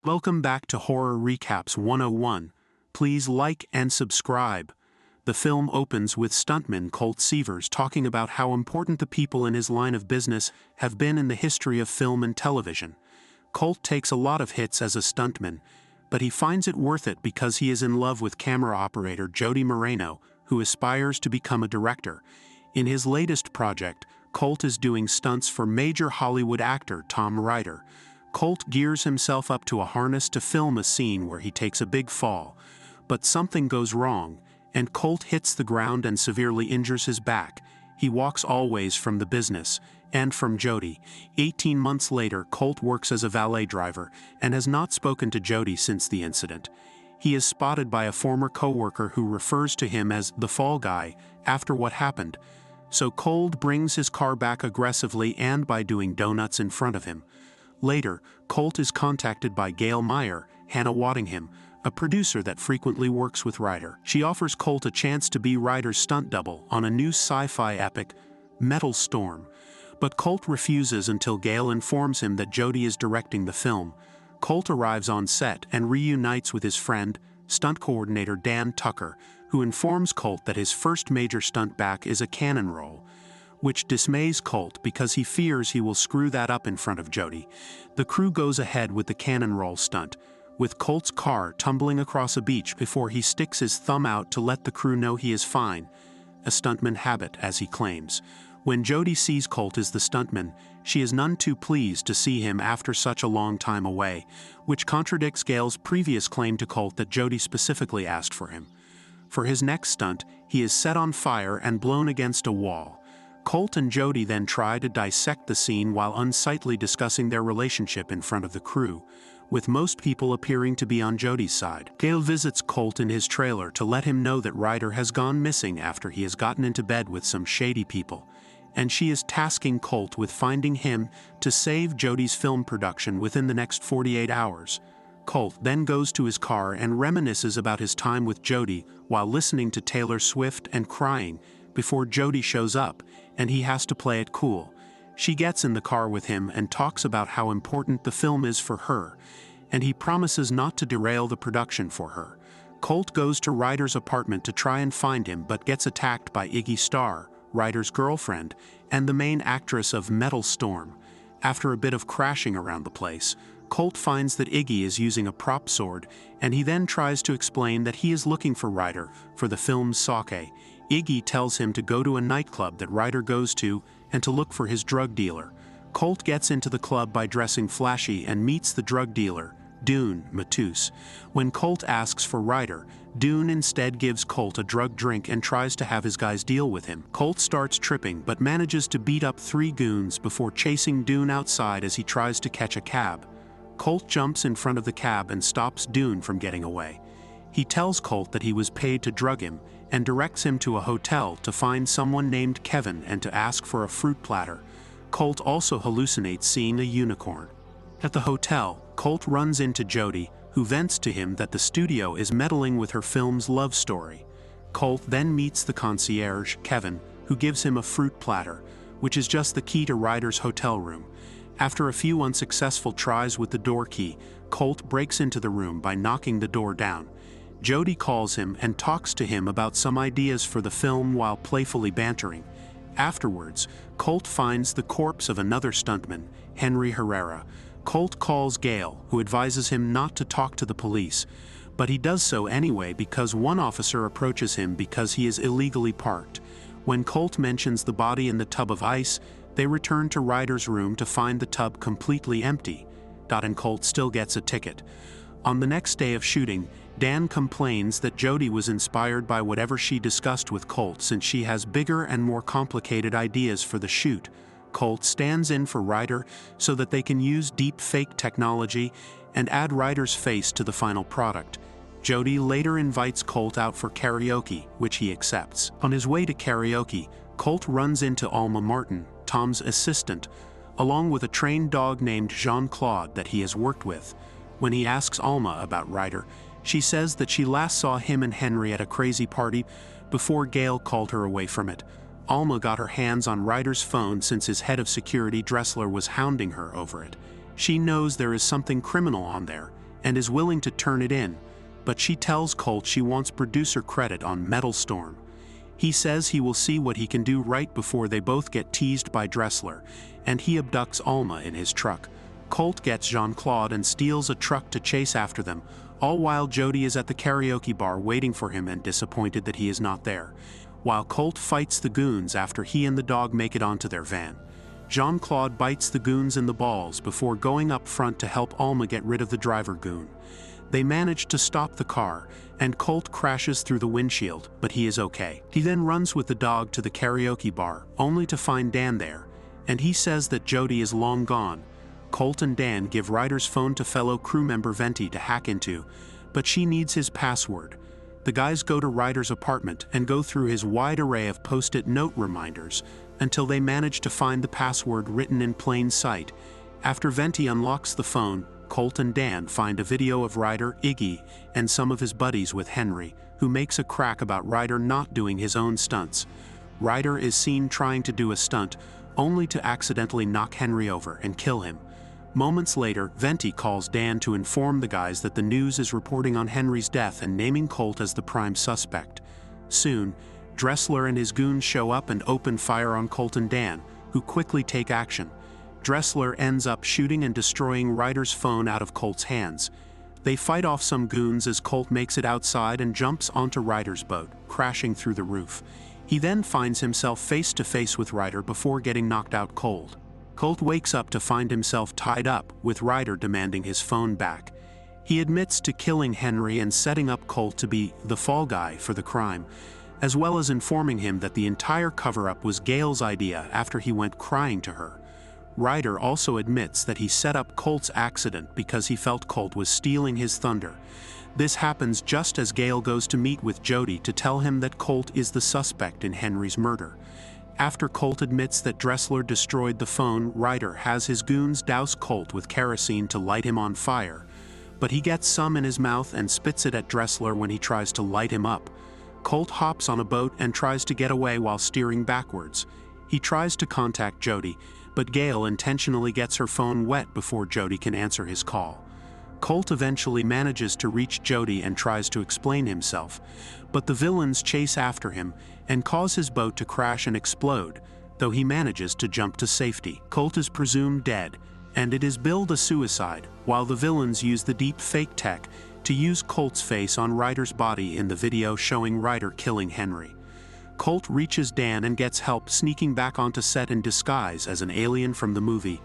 Welcome back to Horror Recaps 101. Please like and subscribe. The film opens with stuntman Colt Seavers talking about how important the people in his line of business have been in the history of film and television. Colt takes a lot of hits as a stuntman, but he finds it worth it because he is in love with camera operator Jody Moreno, who aspires to become a director. In his latest project, Colt is doing stunts for major Hollywood actor Tom Ryder. Colt gears himself up to a harness to film a scene where he takes a big fall. But something goes wrong, and Colt hits the ground and severely injures his back. He walks always from the business, and from Jody. 18 months later, Colt works as a valet driver, and has not spoken to Jody since the incident. He is spotted by a former co-worker who refers to him as the fall guy after what happened. So Colt brings his car back aggressively and by doing donuts in front of him. Later, Colt is contacted by Gail Meyer, Hannah Waddingham, a producer that frequently works with Ryder. She offers Colt a chance to be Ryder's stunt double on a new sci-fi epic, Metal Storm. But Colt refuses until Gail informs him that Jody is directing the film. Colt arrives on set and reunites with his friend, stunt coordinator Dan Tucker, who informs Colt that his first major stunt back is a cannon roll, which dismays Colt because he fears he will screw that up in front of Jody. The crew goes ahead with the cannon roll stunt, with Colt's car tumbling across a beach before he sticks his thumb out to let the crew know he is fine, a stuntman habit as he claims. When Jody sees Colt as the stuntman, she is none too pleased to see him after such a long time away, which contradicts Gail's previous claim to Colt that Jody specifically asked for him. For his next stunt, he is set on fire and blown against a wall. Colt and Jody then try to dissect the scene while unsightly discussing their relationship in front of the crew, with most people appearing to be on Jody's side. Gail visits Colt in his trailer to let him know that Ryder has gone missing after he has gotten into bed with some shady people, and she is tasking Colt with finding him to save Jody's film production within the next 48 hours. Colt then goes to his car and reminisces about his time with Jody while listening to Taylor Swift and crying before Jody shows up, and he has to play it cool. She gets in the car with him and talks about how important the film is for her, and he promises not to derail the production for her. Colt goes to Ryder's apartment to try and find him but gets attacked by Iggy Starr, Ryder's girlfriend, and the main actress of Metal Storm. After a bit of crashing around the place, Colt finds that Iggy is using a prop sword, and he then tries to explain that he is looking for Ryder for the film's sake. Iggy tells him to go to a nightclub that Ryder goes to and to look for his drug dealer. Colt gets into the club by dressing flashy and meets the drug dealer, Dune Matus. When Colt asks for Ryder, Dune instead gives Colt a drug drink and tries to have his guys deal with him. Colt starts tripping but manages to beat up 3 goons before chasing Dune outside as he tries to catch a cab. Colt jumps in front of the cab and stops Dune from getting away. He tells Colt that he was paid to drug him and directs him to a hotel to find someone named Kevin and to ask for a fruit platter. Colt also hallucinates seeing a unicorn. At the hotel, Colt runs into Jody, who vents to him that the studio is meddling with her film's love story. Colt then meets the concierge, Kevin, who gives him a fruit platter, which is just the key to Ryder's hotel room. After a few unsuccessful tries with the door key, Colt breaks into the room by knocking the door down. Jody calls him and talks to him about some ideas for the film while playfully bantering. Afterwards, Colt finds the corpse of another stuntman, Henry Herrera. Colt calls Gail, who advises him not to talk to the police, but he does so anyway because one officer approaches him because he is illegally parked. When Colt mentions the body in the tub of ice, they return to Ryder's room to find the tub completely empty. And Colt still gets a ticket. On the next day of shooting, Dan complains that Jody was inspired by whatever she discussed with Colt since she has bigger and more complicated ideas for the shoot. Colt stands in for Ryder so that they can use deep fake technology and add Ryder's face to the final product. Jody later invites Colt out for karaoke, which he accepts. On his way to karaoke, Colt runs into Alma Martin, Tom's assistant, along with a trained dog named Jean-Claude that he has worked with. When he asks Alma about Ryder, she says that she last saw him and Henry at a crazy party before Gail called her away from it. Alma got her hands on Ryder's phone since his head of security, Dressler, was hounding her over it. She knows there is something criminal on there, and is willing to turn it in, but she tells Colt she wants producer credit on Metal Storm. He says he will see what he can do right before they both get teased by Dressler, and he abducts Alma in his truck. Colt gets Jean-Claude and steals a truck to chase after them, all while Jody is at the karaoke bar waiting for him and disappointed that he is not there, while Colt fights the goons after he and the dog make it onto their van. Jean-Claude bites the goons in the balls before going up front to help Alma get rid of the driver goon. They manage to stop the car, and Colt crashes through the windshield, but he is okay. He then runs with the dog to the karaoke bar, only to find Dan there, and he says that Jody is long gone. Colt and Dan give Ryder's phone to fellow crew member Venti to hack into, but she needs his password. The guys go to Ryder's apartment and go through his wide array of post-it note reminders until they manage to find the password written in plain sight. After Venti unlocks the phone, Colt and Dan find a video of Ryder, Iggy, and some of his buddies with Henry, who makes a crack about Ryder not doing his own stunts. Ryder is seen trying to do a stunt, only to accidentally knock Henry over and kill him. Moments later, Venti calls Dan to inform the guys that the news is reporting on Henry's death and naming Colt as the prime suspect. Soon, Dressler and his goons show up and open fire on Colt and Dan, who quickly take action. Dressler ends up shooting and destroying Ryder's phone out of Colt's hands. They fight off some goons as Colt makes it outside and jumps onto Ryder's boat, crashing through the roof. He then finds himself face to face with Ryder before getting knocked out cold. Colt wakes up to find himself tied up, with Ryder demanding his phone back. He admits to killing Henry and setting up Colt to be the fall guy for the crime, as well as informing him that the entire cover-up was Gail's idea after he went crying to her. Ryder also admits that he set up Colt's accident because he felt Colt was stealing his thunder. This happens just as Gail goes to meet with Jody to tell him that Colt is the suspect in Henry's murder. After Colt admits that Dressler destroyed the phone, Ryder has his goons douse Colt with kerosene to light him on fire, but he gets some in his mouth and spits it at Dressler when he tries to light him up. Colt hops on a boat and tries to get away while steering backwards. He tries to contact Jody, but Gail intentionally gets her phone wet before Jody can answer his call. Colt eventually manages to reach Jody and tries to explain himself, but the villains chase after him and cause his boat to crash and explode, though he manages to jump to safety. Colt is presumed dead, and it is billed a suicide, while the villains use the deep fake tech to use Colt's face on Ryder's body in the video showing Ryder killing Henry. Colt reaches Dan and gets help sneaking back onto set in disguise as an alien from the movie.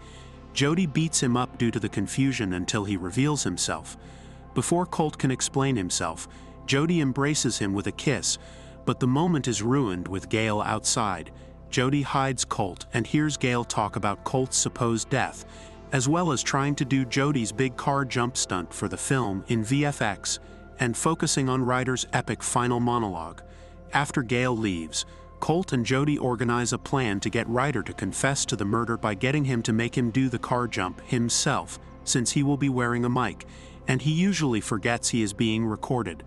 Jody beats him up due to the confusion until he reveals himself. Before Colt can explain himself, Jody embraces him with a kiss, but the moment is ruined with Gail outside. Jody hides Colt and hears Gail talk about Colt's supposed death, as well as trying to do Jody's big car jump stunt for the film in VFX, and focusing on Ryder's epic final monologue. After Gail leaves, Colt and Jody organize a plan to get Ryder to confess to the murder by getting him to make him do the car jump himself, since he will be wearing a mic, and he usually forgets he is being recorded.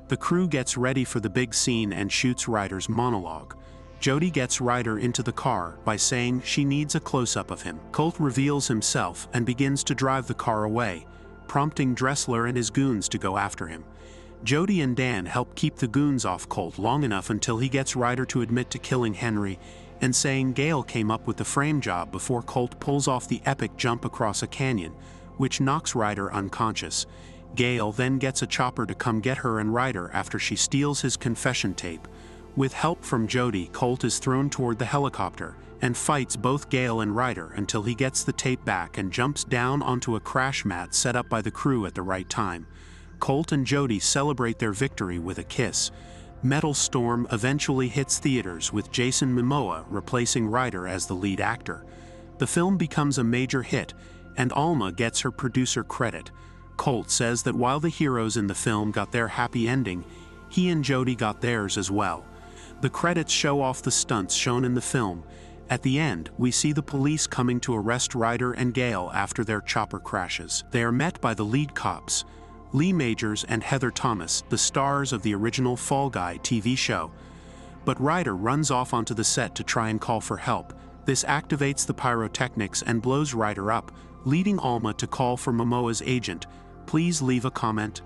The crew gets ready for the big scene and shoots Ryder's monologue. Jody gets Ryder into the car by saying she needs a close-up of him. Colt reveals himself and begins to drive the car away, prompting Dressler and his goons to go after him. Jody and Dan help keep the goons off Colt long enough until he gets Ryder to admit to killing Henry and saying Gail came up with the frame job before Colt pulls off the epic jump across a canyon, which knocks Ryder unconscious. Gail then gets a chopper to come get her and Ryder after she steals his confession tape. With help from Jody, Colt is thrown toward the helicopter and fights both Gail and Ryder until he gets the tape back and jumps down onto a crash mat set up by the crew at the right time. Colt and Jody celebrate their victory with a kiss. Metal Storm eventually hits theaters with Jason Momoa replacing Ryder as the lead actor. The film becomes a major hit, and Alma gets her producer credit. Colt says that while the heroes in the film got their happy ending, he and Jody got theirs as well. The credits show off the stunts shown in the film. At the end, we see the police coming to arrest Ryder and Gail after their chopper crashes. They are met by the lead cops, Lee Majors and Heather Thomas, the stars of the original Fall Guy TV show. But Ryder runs off onto the set to try and call for help. This activates the pyrotechnics and blows Ryder up, leading Alma to call for Momoa's agent. Please leave a comment,